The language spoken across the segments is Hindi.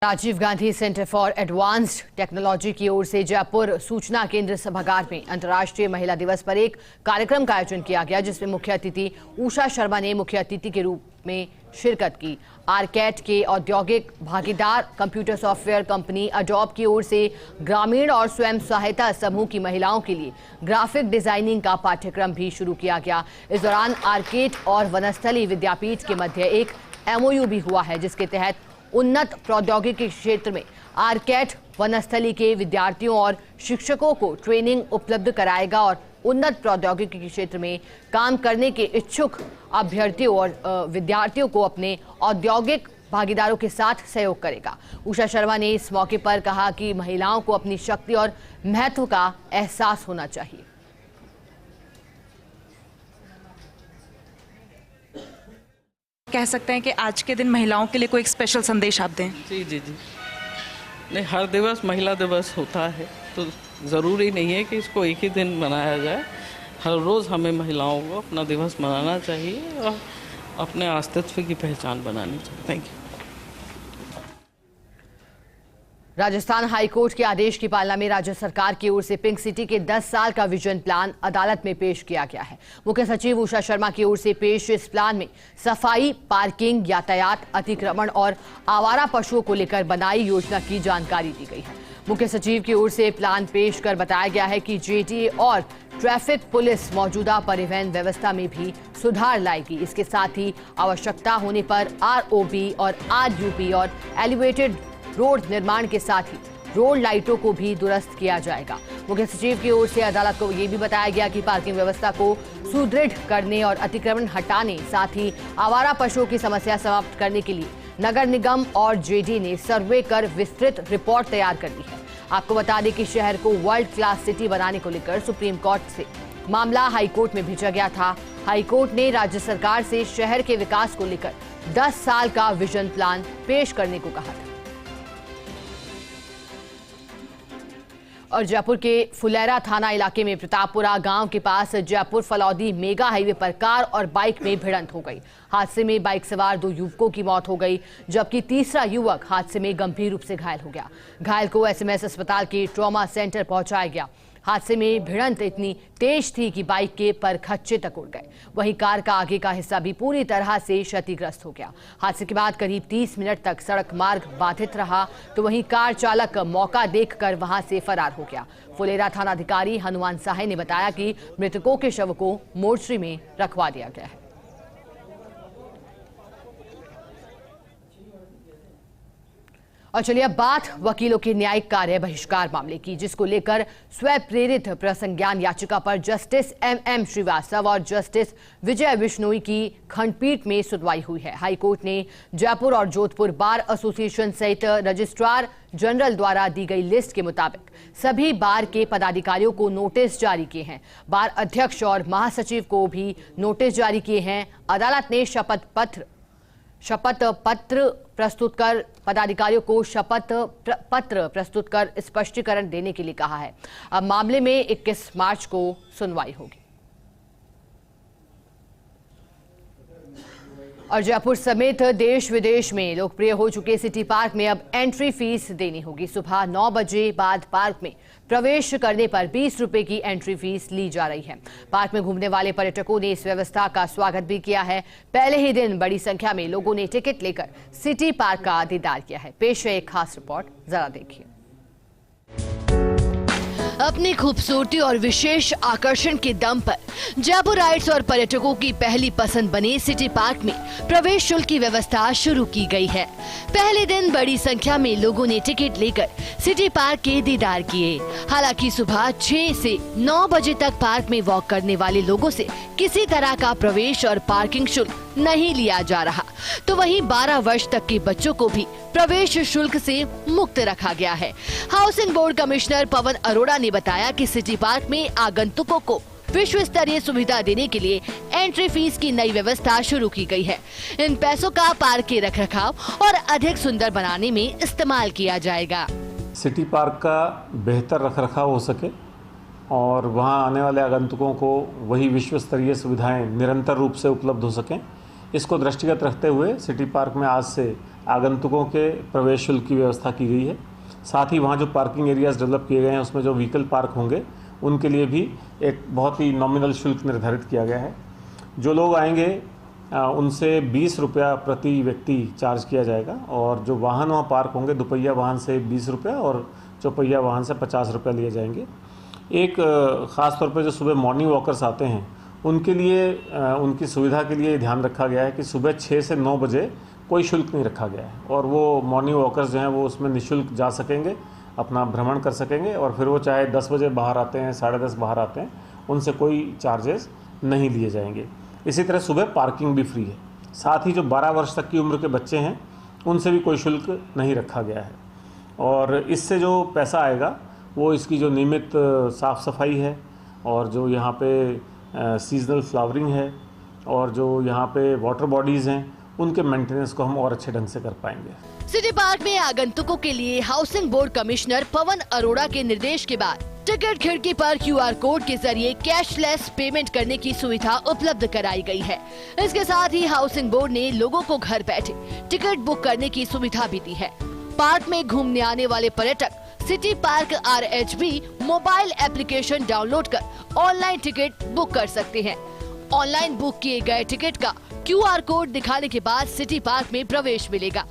Rajiv Gandhi centre for advanced technology की ओर से जयपुर सूचना केंद्र सभागार में अंतर्राष्ट्रीय महिला दिवस पर एक कार्यक्रम का आयोजन किया गया, जिसमें मुख्य अतिथि उषा शर्मा ने मुख्य अतिथि के रूप में शिरकत की। आरकेट के औद्योगिक भागीदार कंप्यूटर सॉफ्टवेयर कंपनी अडोब की ओर से ग्रामीण और स्वयं सहायता समूह की महिलाओं के लिए ग्राफिक डिजाइनिंग का पाठ्यक्रम भी शुरू किया गया। इस दौरान आरकेट और वनस्थली विद्यापीठ के मध्य एक MOU भी हुआ है, जिसके तहत उन्नत प्रौद्योगिकी क्षेत्र में आरकेट वनस्थली के विद्यार्थियों और शिक्षकों को ट्रेनिंग उपलब्ध कराएगा और उन्नत प्रौद्योगिकी के क्षेत्र में काम करने के इच्छुक अभ्यर्थियों और विद्यार्थियों को अपने औद्योगिक भागीदारों के साथ सहयोग करेगा। उषा शर्मा ने इस मौके पर कहा कि महिलाओं को अपनी शक्ति और महत्व का एहसास होना चाहिए। कह सकते हैं कि आज के दिन महिलाओं के लिए कोई एक स्पेशल संदेश आप दें। जी नहीं, हर दिवस महिला दिवस होता है, तो ज़रूरी नहीं है कि इसको एक ही दिन मनाया जाए। हर रोज़ हमें महिलाओं को अपना दिवस मनाना चाहिए और अपने अस्तित्व की पहचान बनानी चाहिए। Thank you. राजस्थान हाईकोर्ट के आदेश की पालना में राज्य सरकार की ओर से पिंक सिटी के 10 साल का विजन प्लान अदालत में पेश किया गया है। मुख्य सचिव उषा शर्मा की ओर से पेश इस प्लान में सफाई, पार्किंग, यातायात, अतिक्रमण और आवारा पशुओं को लेकर बनाई योजना की जानकारी दी गई है। मुख्य सचिव की ओर से प्लान पेश कर बताया गया है कि JTA और ट्रैफिक पुलिस मौजूदा परिवहन व्यवस्था में भी सुधार लाएगी। इसके साथ ही आवश्यकता होने पर ROB और RUP और एलिवेटेड रोड निर्माण के साथ ही रोड लाइटों को भी दुरुस्त किया जाएगा। मुख्य सचिव की ओर से अदालत को यह भी बताया गया कि पार्किंग व्यवस्था को सुदृढ़ करने और अतिक्रमण हटाने, साथ ही आवारा पशुओं की समस्या समाप्त करने के लिए नगर निगम और JD ने सर्वे कर विस्तृत रिपोर्ट तैयार कर दी है। आपको बता दें कि शहर को वर्ल्ड क्लास सिटी बनाने को लेकर सुप्रीम कोर्ट से मामला हाईकोर्ट में भेजा गया था। हाईकोर्ट ने राज्य सरकार से शहर के विकास को लेकर 10 साल का विजन प्लान पेश करने को कहा था। और जयपुर के फुलेरा थाना इलाके में प्रतापपुरा गांव के पास जयपुर फलौदी मेगा हाईवे पर कार और बाइक में भिड़ंत हो गई। हादसे में बाइक सवार 2 युवकों की मौत हो गई, जबकि तीसरा युवक हादसे में गंभीर रूप से घायल हो गया। घायल को SMS अस्पताल के ट्रॉमा सेंटर पहुंचाया गया। हादसे में भिड़ंत इतनी तेज थी कि बाइक के परखच्चे तक उड़ गए। वहीं कार का आगे का हिस्सा भी पूरी तरह से क्षतिग्रस्त हो गया। हादसे के बाद करीब 30 मिनट तक सड़क मार्ग बाधित रहा, तो वहीं कार चालक मौका देखकर वहां से फरार हो गया। फुलेरा थानाधिकारी हनुमान साहे ने बताया कि मृतकों के शव को मोर्चरी में रखवा दिया गया है। और चलिए अब बात वकीलों के न्यायिक कार्य बहिष्कार मामले की, जिसको लेकर स्वयं प्रेरित प्रसंज्ञान याचिका पर जस्टिस MM श्रीवास्तव और जस्टिस विजय बिश्नोई की खंडपीठ में सुनवाई हुई है। हाईकोर्ट ने जयपुर और जोधपुर बार एसोसिएशन सहित रजिस्ट्रार जनरल द्वारा दी गई लिस्ट के मुताबिक सभी बार के पदाधिकारियों को नोटिस जारी किए हैं। बार अध्यक्ष और महासचिव को भी नोटिस जारी किए हैं। अदालत ने शपथ पत्र प्रस्तुत कर पदाधिकारियों को शपथ पत्र प्रस्तुत कर स्पष्टीकरण देने के लिए कहा है। अब मामले में 21 मार्च को सुनवाई होगी। और जयपुर समेत देश विदेश में लोकप्रिय हो चुके सिटी पार्क में अब एंट्री फीस देनी होगी। सुबह 9 बजे बाद पार्क में प्रवेश करने पर 20 रुपए की एंट्री फीस ली जा रही है। पार्क में घूमने वाले पर्यटकों ने इस व्यवस्था का स्वागत भी किया है। पहले ही दिन बड़ी संख्या में लोगों ने टिकट लेकर सिटी पार्क का दीदार किया है। पेश है एक खास रिपोर्ट, जरा देखिए। अपनी खूबसूरती और विशेष आकर्षण के दम पर जयपुराइट्स और पर्यटकों की पहली पसंद बने सिटी पार्क में प्रवेश शुल्क की व्यवस्था शुरू की गई है। पहले दिन बड़ी संख्या में लोगों ने टिकट लेकर सिटी पार्क के दीदार किए। हालांकि सुबह 6 से 9 बजे तक पार्क में वॉक करने वाले लोगों से किसी तरह का प्रवेश और पार्किंग शुल्क नहीं लिया जा रहा, तो वहीं 12 वर्ष तक के बच्चों को भी प्रवेश शुल्क से मुक्त रखा गया है। Housing board commissioner Pawan Arora ने बताया कि सिटी पार्क में आगंतुकों को विश्व स्तरीय सुविधा देने के लिए एंट्री फीस की नई व्यवस्था शुरू की गई है। इन पैसों का पार्क के रखरखाव और अधिक सुंदर बनाने में इस्तेमाल किया जाएगा। सिटी पार्क का बेहतर रखरखाव हो सके और वहां आने वाले आगंतुकों को वही विश्व स्तरीय सुविधाएं निरंतर रूप से उपलब्ध हो सकें, इसको दृष्टिगत रखते हुए सिटी पार्क में आज से आगंतुकों के प्रवेश शुल्क की व्यवस्था की गई है। साथ ही वहाँ जो पार्किंग एरियाज़ डेवलप किए गए हैं उसमें जो व्हीकल पार्क होंगे उनके लिए भी एक बहुत ही नॉमिनल शुल्क निर्धारित किया गया है। जो लोग आएंगे उनसे 20 रुपया प्रति व्यक्ति चार्ज किया जाएगा और जो वाहन वहाँ पार्क होंगे दोपहिया वाहन से 20 रुपया और चौपहिया वाहन से 50 रुपया लिए जाएंगे। एक ख़ास तौर पर जो सुबह मॉर्निंग वॉकर्स आते हैं उनके लिए उनकी सुविधा के लिए ध्यान रखा गया है कि सुबह 6 से 9 बजे कोई शुल्क नहीं रखा गया है और वो मॉर्निंग वॉकर्स जो हैं वो उसमें निःशुल्क जा सकेंगे, अपना भ्रमण कर सकेंगे और फिर वो चाहे 10 बजे बाहर आते हैं, 10:30 बाहर आते हैं, उनसे कोई चार्जेस नहीं लिए जाएंगे। इसी तरह सुबह पार्किंग भी फ्री है। साथ ही जो 12 वर्ष तक की उम्र के बच्चे हैं उनसे भी कोई शुल्क नहीं रखा गया है और इससे जो पैसा आएगा वो इसकी जो नियमित साफ़ सफाई है और जो यहाँ पे सीजनल फ्लावरिंग है और जो यहाँ पे वाटर बॉडीज़ हैं उनके मेंटेनेंस को हम और अच्छे ढंग से कर पाएंगे। सिटी पार्क में आगंतुकों के लिए housing board commissioner Pawan Arora के निर्देश के बाद टिकट खिड़की पर QR कोड के जरिए कैशलेस पेमेंट करने की सुविधा उपलब्ध कराई गई है। इसके साथ ही हाउसिंग बोर्ड ने लोगों को घर बैठे टिकट बुक करने की सुविधा भी दी है। पार्क में घूमने आने वाले पर्यटक city park RHB mobile application download कर ऑनलाइन टिकट बुक कर सकते हैं। ऑनलाइन बुक किए गए टिकट का QR कोड दिखाने के बाद सिटी पार्क में प्रवेश मिलेगा।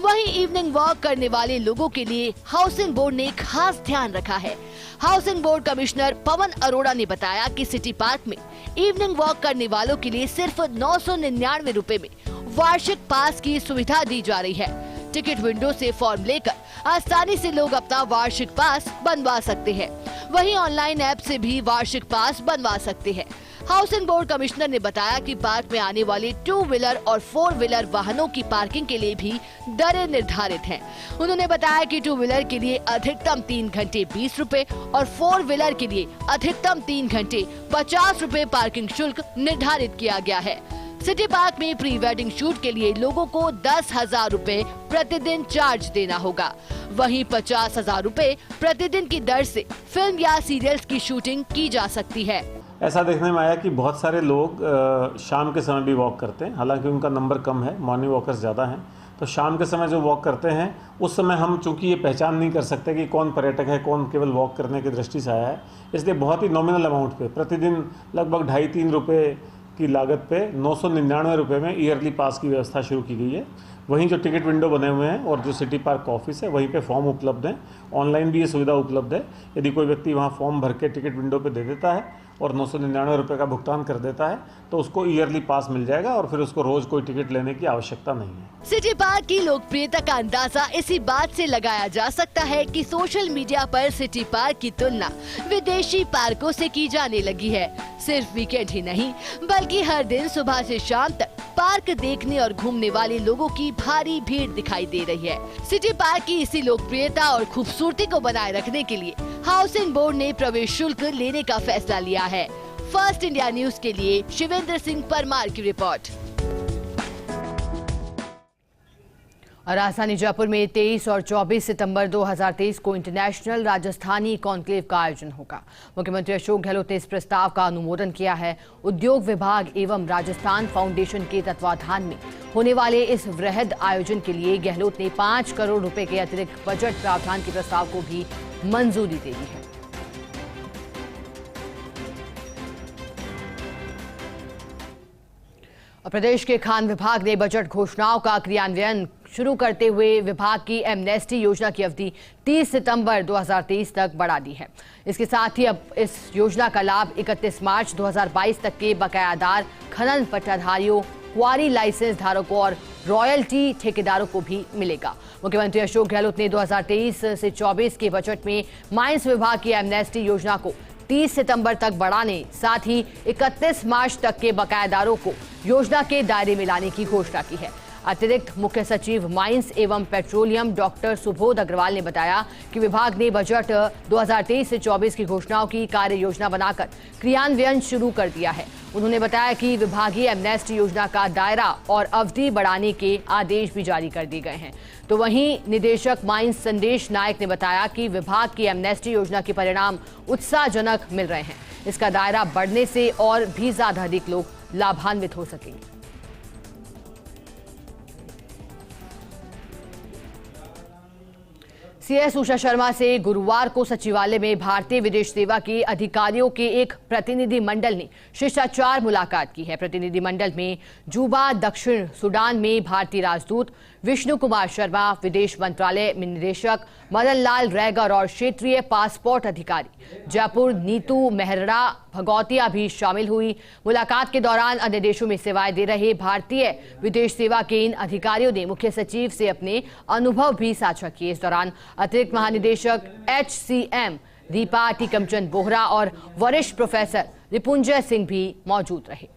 वहीं इवनिंग वॉक करने वाले लोगों के लिए हाउसिंग बोर्ड ने खास ध्यान रखा है। Housing board commissioner Pawan Arora ने बताया कि सिटी पार्क में इवनिंग वॉक करने वालों के लिए सिर्फ 999 रुपए में वार्षिक पास की सुविधा दी जा रही है। टिकट विंडो से फॉर्म लेकर आसानी से लोग अपना वार्षिक पास बनवा सकते हैं। वहीं ऑनलाइन ऐप से भी वार्षिक पास बनवा सकते हैं। हाउसिंग बोर्ड कमिश्नर ने बताया कि पार्क में आने वाले 2 व्हीलर और 4 व्हीलर वाहनों की पार्किंग के लिए भी दरें निर्धारित हैं। उन्होंने बताया कि 2 व्हीलर के लिए अधिकतम 3 घंटे 20 रुपए और 4 व्हीलर के लिए अधिकतम 3 घंटे 50 रुपए पार्किंग शुल्क निर्धारित किया गया है। सिटी पार्क में प्री वेडिंग शूट के लिए लोगों को 10,000 रुपए प्रतिदिन चार्ज देना होगा। वहीं 50,000 रुपए प्रतिदिन की दर से फिल्म या सीरियल्स की शूटिंग की जा सकती है। ऐसा देखने में आया कि बहुत सारे लोग शाम के समय भी वॉक करते हैं, हालांकि उनका नंबर कम है, मॉर्निंग वॉकर्स ज़्यादा हैं। तो शाम के समय जो वॉक करते हैं उस समय हम चूंकि ये पहचान नहीं कर सकते कि कौन पर्यटक है, कौन केवल वॉक करने की दृष्टि से आया है, इसलिए बहुत ही नॉमिनल अमाउंट पे प्रतिदिन लगभग 2.5-3 रुपये की लागत पे 999 रुपये में ईयरली पास की व्यवस्था शुरू की गई है। वहीं जो टिकट विंडो बने हुए हैं और जो सिटी पार्क ऑफिस है वहीं पे फॉर्म उपलब्ध हैं। ऑनलाइन भी ये सुविधा उपलब्ध है। यदि कोई व्यक्ति वहाँ फॉर्म भर के टिकट विंडो पे दे देता है और 999 रुपये का भुगतान कर देता है तो उसको ईयरली पास मिल जाएगा और फिर उसको रोज कोई टिकट लेने की आवश्यकता नहीं है। सिटी पार्क की लोकप्रियता का अंदाजा इसी बात से लगाया जा सकता है कि सोशल मीडिया पर सिटी पार्क की तुलना विदेशी पार्कों से की जाने लगी है। सिर्फ वीकेंड ही नहीं बल्कि हर दिन सुबह से शाम तक पार्क देखने और घूमने वाले लोगों की भारी भीड़ दिखाई दे रही है। सिटी पार्क की इसी लोकप्रियता और खूबसूरती को बनाए रखने के लिए हाउसिंग बोर्ड ने प्रवेश शुल्क लेने का फैसला लिया है। फर्स्ट इंडिया न्यूज के लिए शिवेंद्र सिंह परमार की रिपोर्ट। राजधानी जयपुर में 23 और 24 सितंबर 2023 को इंटरनेशनल राजस्थानी कॉन्क्लेव का आयोजन होगा। मुख्यमंत्री अशोक गहलोत ने इस प्रस्ताव का अनुमोदन किया है। उद्योग विभाग एवं राजस्थान फाउंडेशन के तत्वाधान में होने वाले इस वृहद आयोजन के लिए गहलोत ने 5 करोड़ रुपए के अतिरिक्त बजट प्रावधान के प्रस्ताव को भी मंजूरी दे दी है। प्रदेश के खान विभाग ने बजट घोषणाओं का क्रियान्वयन शुरू करते हुए विभाग की एमनेस्टी योजना की अवधि 30 सितंबर 2023 तक बढ़ा दी है। इसके साथ ही अब इस योजना का लाभ 31 मार्च 2022 तक के बकायादार खनन पट्टाधारियों, क्वारी लाइसेंस धारकों और रॉयल्टी ठेकेदारों को भी मिलेगा। मुख्यमंत्री अशोक गहलोत ने 2023 से 24 के बजट में माइंस विभाग की एमनेस्टी योजना को 30 सितंबर तक बढ़ाने, साथ ही 31 मार्च तक के बकायादारों को योजना के दायरे में लाने की घोषणा की है। अतिरिक्त मुख्य सचिव माइंस एवं पेट्रोलियम डॉक्टर सुबोध अग्रवाल ने बताया कि विभाग ने बजट 2023 से 24 की घोषणाओं की कार्य योजना बनाकर क्रियान्वयन शुरू कर दिया है। उन्होंने बताया कि विभागीय एमनेस्टी योजना का दायरा और अवधि बढ़ाने के आदेश भी जारी कर दिए गए हैं। तो वहीं निदेशक माइंस संदेश नायक ने बताया कि विभाग की एमनेस्टी योजना के परिणाम उत्साहजनक मिल रहे हैं। इसका दायरा बढ़ने से और भी ज्यादा अधिक लोग लाभान्वित हो सकेंगे। सीएस उषा शर्मा से गुरुवार को सचिवालय में भारतीय विदेश सेवा के अधिकारियों के एक प्रतिनिधि मंडल ने शिष्टाचार मुलाकात की है। प्रतिनिधि मंडल में जूबा, दक्षिण सुडान में भारतीय राजदूत विष्णु कुमार शर्मा, विदेश मंत्रालय में निदेशक मदन लाल रैगर और क्षेत्रीय पासपोर्ट अधिकारी जयपुर नीतू मेहरा भगौतिया भी शामिल हुई। मुलाकात के दौरान अन्य देशों में सेवाएं दे रहे भारतीय विदेश सेवा के इन अधिकारियों ने मुख्य सचिव से अपने अनुभव भी साझा किए। इस दौरान अतिरिक्त महानिदेशक HCM दीपा टीकमचंद बोहरा और वरिष्ठ प्रोफेसर रिपुंजय सिंह भी मौजूद रहे।